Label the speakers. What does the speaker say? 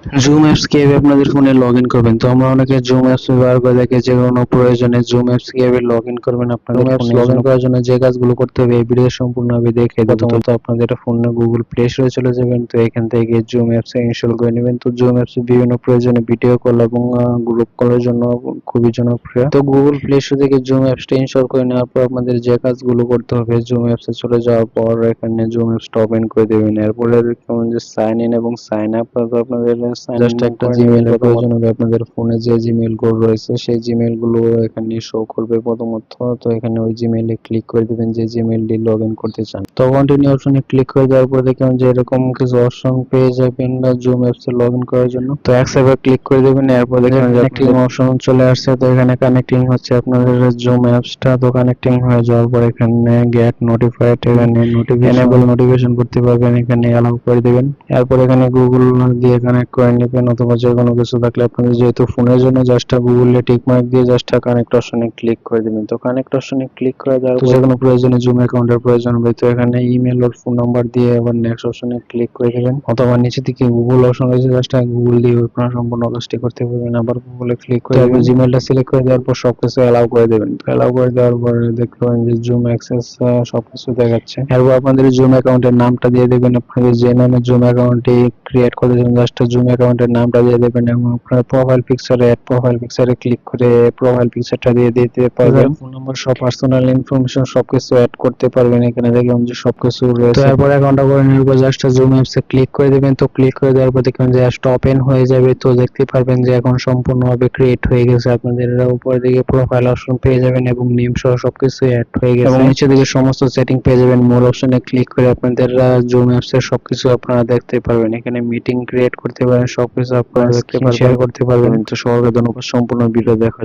Speaker 1: Zoom apps কিভাবে আপনাদের ফোনে লগইন করবেন। তো আমরা অনেকে জুম অ্যাপস ব্যবহার করে থাকি, যে কোনো প্রয়োজনে জুম অ্যাপস কিভাবে লগইন করবেন আপনাদের ফোনে। লগইন করার জন্য যে কাজগুলো করতে হবে এই ভিডিও সম্পূর্ণভাবে দেখে দেব। প্রথমত আপনাদের ফোনে গুগল প্লে স্টোরে চলে যাবেন, তো এখান থেকে জুম অ্যাপস ইনস্টল করে নেবেন। তো জুম অ্যাপস বিভিন্ন প্রয়োজনে ভিডিও কল এবং গ্রুপ কলের জন্য খুবই জনপ্রিয়। তো গুগল প্লে স্টোর থেকে জুম অ্যাপসটা ইনস্টল করে নেওয়ার পর আপনাদের যে কাজগুলো করতে হবে, জুম অ্যাপসে চলে যাওয়ার পর এখানে জুম অ্যাপসটা ওপেন করে দেবেন। এরপরে দেখুন যে সাইন ইন এবং সাইন আপ, আপনাদের জাস্ট একটা জিমেইল এর প্রয়োজন হবে। আপনাদের ফোনে যে জিমেইল গুলো রয়েছে সেই জিমেইল গুলো এখানে শো করবে প্রথমত। তো এখানে ওই জিমেইলে ক্লিক করে দিবেন যে জিমেইল দিয়ে লগইন করতে চান। তো কন্টিনিউ অপশনে ক্লিক করে দেওয়ার পর দেখবেন যে এরকম কিছু অপশন পেয়ে যাবেন জুম অ্যাপসে লগইন করার জন্য। তো অ্যাকসেপ্টে ক্লিক করে দিবেন। এরপর দেখবেন যে কানেক্টিং অপশন চলে আসছে। তো এখানে কানেক্টিং হচ্ছে আপনাদের জুম অ্যাপসটা। তো কানেক্টিং হয়ে যাওয়ার পর এখানে গেট নোটিফাইড, এখানে এনেবল নোটিফিকেশন করতে পারবেন, এখানে অ্যালাউ করে দিবেন। এরপর এখানে গুগল দিয়ে কানেক্ট করে নেবেন, অথবা যে কোনো কিছু থাকলে আপনাদের যেহেতু ফোনের জন্য জাস্ট গুগলে টিক মার্ক দিয়ে জাস্ট কানেক্ট অপশনে ক্লিক করে দিবেন। তো কানেক্ট অপশনে ক্লিক করে দেওয়ার পর যে কোনো প্রয়োজনে জুম অ্যাকাউন্টের প্রয়োজন হবে, তো এখানে ইমেল আর ফোন নাম্বার দিয়ে আবার নেক্সট অপশনে ক্লিক করে দিবেন, অথবা নিচে দিকে গুগল অপশন রয়েছে জাস্ট গুগল দিয়ে আপনারা সম্পূর্ণ কাজটি করতে পারবেন। আবার গুগলে ক্লিক করে দিবেন, জিমেইলটা সিলেক্ট করে দেওয়ার পর সবকিছু অ্যালাউ করে দিবেন। অ্যালাউ করে দেওয়ার পর দেখতে পাবেন যে জুম অ্যাক্সেস সবকিছু দেখাচ্ছে। এরপর আপনাদের জুম অ্যাকাউন্টের নামটা দিয়ে দিবেন, আপনাদের যে নামে জুম অ্যাকাউন্টটি ক্রিয়েট করে দেবেন জাস্ট জুম অ্যাকাউন্টের নামটা দিয়ে দেবেন, এবং আপনার প্রোফাইল পিকচারে ক্লিক করে প্রোফাইল পিকচারটা দিয়ে দিতে পারবেন। ফোন নাম্বার সব পার্সোনাল ইনফরমেশন সবকিছু অ্যাড করতে পারবেন, এখানে দেখবেন যে সবকিছু রয়েছে। তো এরপর অ্যাকাউন্টটা করে নেওয়ার পর জাস্ট জুম অ্যাপসে ক্লিক করে দিবেন। তো ক্লিক করে দেওয়ার পর দেখবেন যে জাস্ট ওপেন হয়ে যাবে। তো দেখতে পারবেন যে এখন সম্পূর্ণভাবে ক্রিয়েট হয়ে গেছে। আপনাদের উপরের দিকে প্রোফাইল অপশন পেয়ে যাবেন এবং নেম সহ সবকিছু অ্যাড হয়ে গেছে, এবং নিচে দিকে সমস্ত সেটিং পেয়ে যাবেন। মোর অপশনে ক্লিক করে আপনাদের জুম অ্যাপসের সবকিছু আপনারা দেখতে পারবেন। এখানে মিটিং ক্রিয়েট করতে পারেন, সবকিছু আপনারা দেখতে পারবেন, শেয়ার করতে পারবেন। তো সবাইকে ধন্যবাদ সম্পূর্ণ ভিডিও দেখার জন্য।